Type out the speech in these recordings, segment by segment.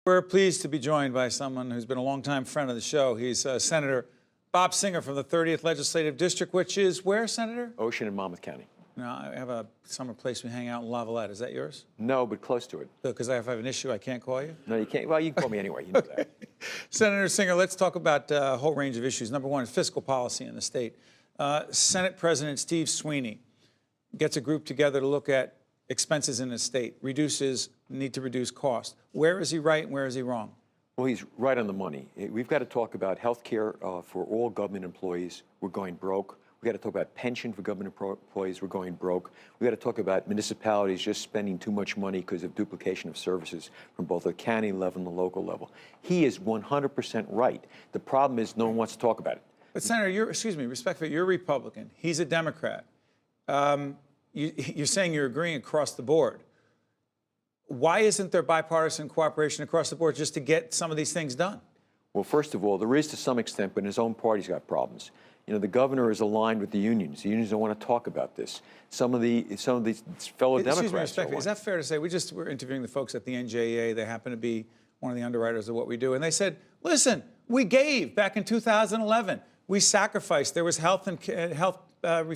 We're pleased to be joined by someone who's been a longtime friend of the show. He's Senator Bob Singer from the 30th Legislative District, which is where, Senator? Ocean and Monmouth County. Now, I have a summer place we hang out in Lavallette. Is that yours? No, but close to it. Because if I have an issue, I can't call you? No, you can't. Well, you can call me anyway. You know that. Senator Singer, let's talk about a whole range of issues. Number one, fiscal policy in the state. Senate President Steve Sweeney gets a group together to look at expenses in the state, need to reduce cost. Where is he right and where is he wrong? Well, he's right on the money. We've got to talk about health care for all government employees. We're going broke. We've got to talk about pension for government employees. We're going broke. We've got to talk about municipalities just spending too much money because of duplication of services from both the county level and the local level. He is 100% right. The problem is no one wants to talk about it. But Senator, respectfully, you're a Republican. He's a Democrat. You're saying you're agreeing across the board. Why isn't there bipartisan cooperation across the board just to get some of these things done? Well, first of all, there is to some extent, but his own party's got problems. You know, the governor is aligned with the unions. The unions don't want to talk about this. Some of these fellow Democrats. Respectfully, is that fair to say? We're interviewing the folks at the NJEA. They happen to be one of the underwriters of what we do, and they said, "Listen, we gave back in 2011. We sacrificed. There was healthcare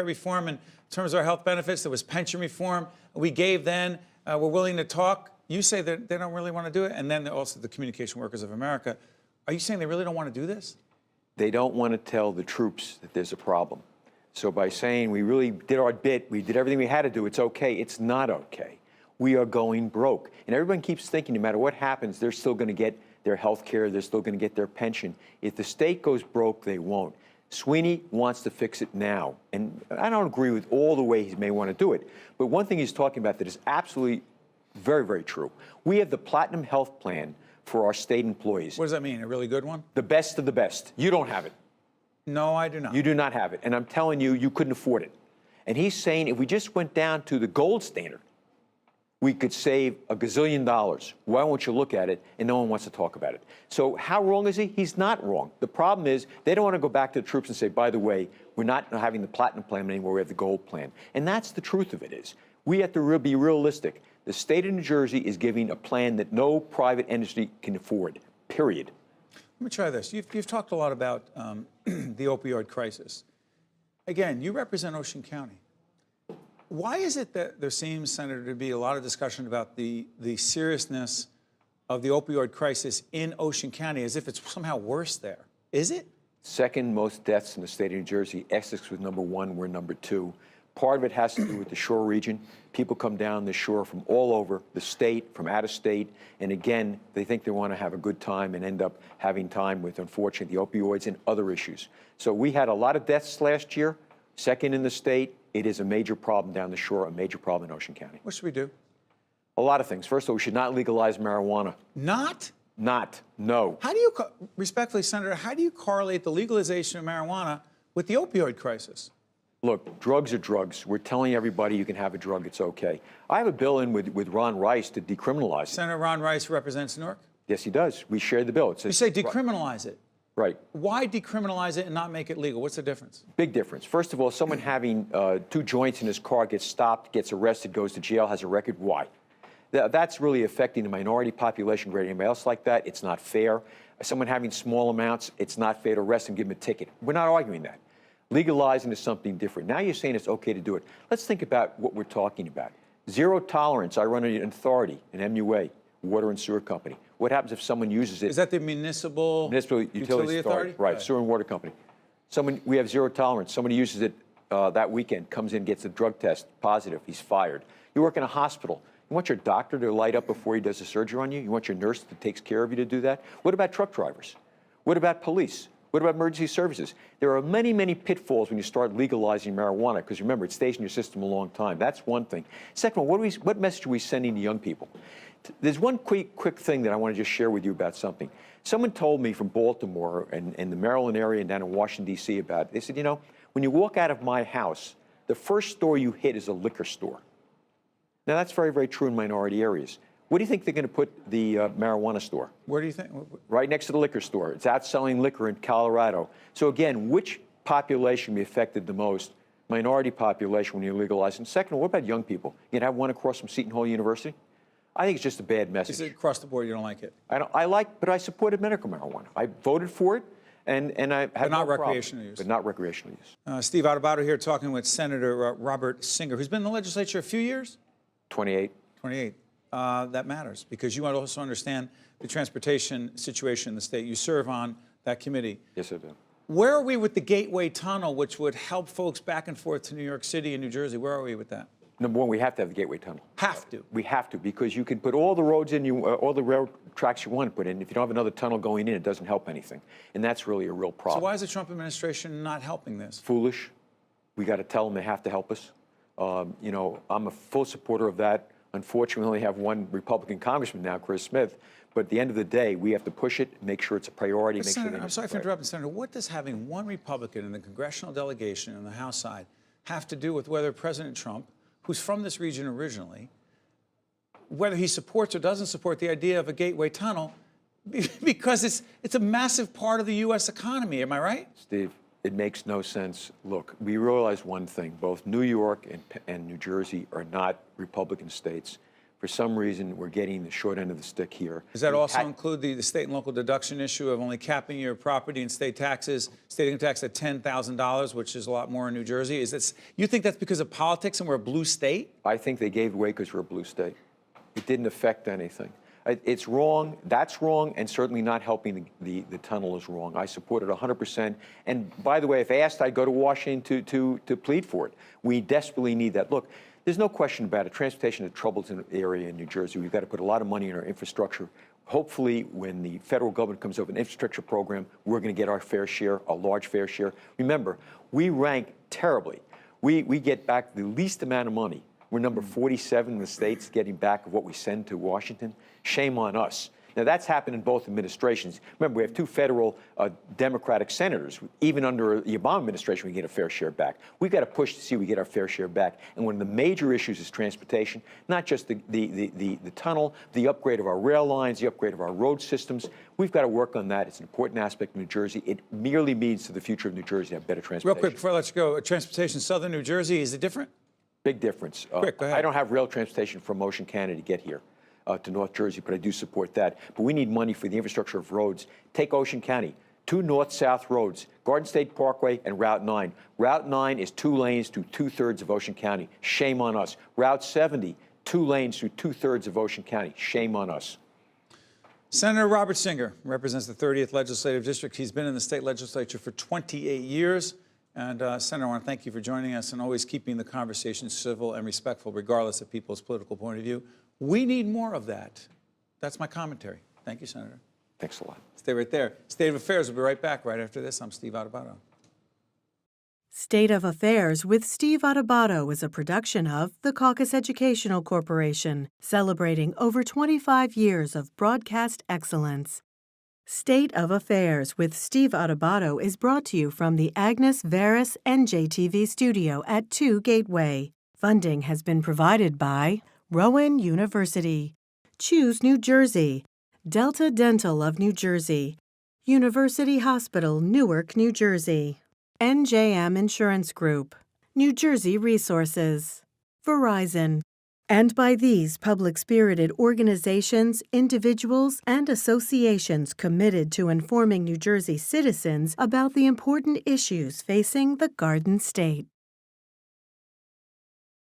reform in terms of our health benefits. There was pension reform. We gave then. We're willing to talk." You say that they don't really want to do it, and then also the Communication Workers of America. Are you saying they really don't want to do this? They don't want to tell the troops that there's a problem. So by saying we really did our bit, we did everything we had to do, it's okay, it's not okay. We are going broke. And everyone keeps thinking no matter what happens, they're still going to get their health care, they're still going to get their pension. If the state goes broke, they won't. Sweeney wants to fix it now. And I don't agree with all the way he may want to do it. But one thing he's talking about that is absolutely very, very true. We have the Platinum Health Plan for our state employees. What does that mean? A really good one? The best of the best. You don't have it. No, I do not. You do not have it. And I'm telling you, you couldn't afford it. And he's saying if we just went down to the gold standard, we could save $1 gazillion. Why won't you look at it? And no one wants to talk about it. So how wrong is he? He's not wrong. The problem is they don't want to go back to the troops and say, by the way, we're not having the Platinum Plan anymore, we have the Gold Plan. And that's the truth of it is. We have to be realistic. The state of New Jersey is giving a plan that no private industry can afford, period. Let me try this. You've talked a lot about the opioid crisis. Again, you represent Ocean County. Why is it that there seems, Senator, to be a lot of discussion about the seriousness of the opioid crisis in Ocean County as if it's somehow worse there? Is it? Second most deaths in the state of New Jersey. Essex was #1, we're #2. Part of it has to do with the shore region. People come down the shore from all over the state, from out of state, and again, they think they want to have a good time and end up having time with, unfortunately, the opioids and other issues. So we had a lot of deaths last year, second in the state. It is a major problem down the shore, a major problem in Ocean County. What should we do? A lot of things. First of all, we should not legalize marijuana. Not? Not. No. How do you, respectfully, Senator, how do you correlate the legalization of marijuana with the opioid crisis? Look, drugs are drugs. We're telling everybody you can have a drug, it's okay. I have a bill in with Ron Rice to decriminalize it. Senator Ron Rice represents Newark? Yes, he does. We shared the bill. You say decriminalize it. Right. Why decriminalize it and not make it legal? What's the difference? Big difference. First of all, someone having 2 joints in his car gets stopped, gets arrested, goes to jail, has a record. Why? That's really affecting the minority population greater than anybody else like that. It's not fair. Someone having small amounts, it's not fair to arrest and give him a ticket. We're not arguing that. Legalizing is something different. Now you're saying it's okay to do it. Let's think about what we're talking about. Zero tolerance. I run an authority, an MUA, Water and Sewer Company. What happens if someone uses it? Is that the Municipal Utility Authority? Right, Sewer and Water Company. We have zero tolerance. Somebody uses it that weekend, comes in, gets a drug test, positive, he's fired. You work in a hospital. You want your doctor to light up before he does a surgery on you? You want your nurse that takes care of you to do that? What about truck drivers? What about police? What about emergency services? There are many, many pitfalls when you start legalizing marijuana, because remember, it stays in your system a long time. That's one thing. Second one, what message are we sending to young people? There's one quick thing that I want to just share with you about something. Someone told me from Baltimore and the Maryland area and down in Washington, D.C. about it. They said, you know, when you walk out of my house, the first store you hit is a liquor store. Now, that's very, very true in minority areas. Where do you think they're going to put the marijuana store? Where do you think? Right next to the liquor store. It's out selling liquor in Colorado. So again, which population will be affected the most? Minority population when you legalize. And second, what about young people? You can have one across from Seton Hall University. I think it's just a bad message. Is it across the board you don't like it? But I supported medical marijuana. I voted for it, and I had But not no problem. recreational use. But not recreational use. Steve Adubato here talking with Senator Robert Singer, who's been in the legislature a few years? 28. 28. That matters because you also understand the transportation situation in the state. You serve on that committee. Yes, I do. Where are we with the Gateway Tunnel, which would help folks back and forth to New York City and New Jersey? Where are we with that? Number one, we have to have the Gateway Tunnel. Have to. We have to, because you can put all the roads in, all the rail tracks you want to put in. If you don't have another tunnel going in, it doesn't help anything. And that's really a real problem. So why is the Trump administration not helping this? Foolish. We got to tell them they have to help us. You know, I'm a full supporter of that. Unfortunately, we only have one Republican congressman now, Chris Smith. But at the end of the day, we have to push it, make sure it's a priority. Make Senator, sure I'm sorry for interrupting, Senator. What does having one Republican in the congressional delegation on the House side have to do with whether President Trump, who's from this region originally, whether he supports or doesn't support the idea of a Gateway Tunnel, because it's a massive part of the U.S. economy, am I right? Steve, it makes no sense. Look, we realize one thing. Both New York and New Jersey are not Republican states. For some reason, we're getting the short end of the stick here. Does that also include the state and local deduction issue of only capping your property and state taxes, state income tax at $10,000, which is a lot more in New Jersey? You think that's because of politics and we're a blue state? I think they gave away because we're a blue state. It didn't affect anything. It's wrong. That's wrong, and certainly not helping the tunnel is wrong. I support it 100%. And by the way, if asked, I'd go to Washington to plead for it. We desperately need that. Look, there's no question about it. Transportation is a troubled area in New Jersey. We've got to put a lot of money in our infrastructure. Hopefully, when the federal government comes up with an infrastructure program, we're going to get our fair share, a large fair share. Remember, we rank terribly. We get back the least amount of money. We're number 47 in the states getting back of what we send to Washington. Shame on us. Now, that's happened in both administrations. Remember, we have two federal Democratic senators. Even under the Obama administration, we get a fair share back. We've got to push to see we get our fair share back. And one of the major issues is transportation, not just the tunnel, the upgrade of our rail lines, the upgrade of our road systems. We've got to work on that. It's an important aspect of New Jersey. It merely means to the future of New Jersey to have better transportation. Real quick, before I let you go, transportation, southern New Jersey, is it different? Big difference. Quick, go ahead. I don't have rail transportation from Ocean County to get here. To North Jersey, but I do support that. But we need money for the infrastructure of roads. Take Ocean County, 2 north-south roads, Garden State Parkway and Route 9. Route 9 is 2 lanes to 2/3 of Ocean County. Shame on us. Route 70, 2 lanes to 2/3 of Ocean County. Shame on us. Senator Robert Singer represents the 30th Legislative District. He's been in the state legislature for 28 years. And Senator, I want to thank you for joining us and always keeping the conversation civil and respectful, regardless of people's political point of view. We need more of that. That's my commentary. Thank you, Senator. Thanks a lot. Stay right there. State of Affairs will be right back right after this. I'm Steve Adubato. State of Affairs with Steve Adubato is a production of the Caucus Educational Corporation, celebrating over 25 years of broadcast excellence. State of Affairs with Steve Adubato is brought to you from the Agnes Veris NJTV studio at 2 Gateway. Funding has been provided by Rowan University, Choose New Jersey, Delta Dental of New Jersey, University Hospital, Newark, New Jersey, NJM Insurance Group, New Jersey Resources, Verizon, and by these public-spirited organizations, individuals, and associations committed to informing New Jersey citizens about the important issues facing the Garden State.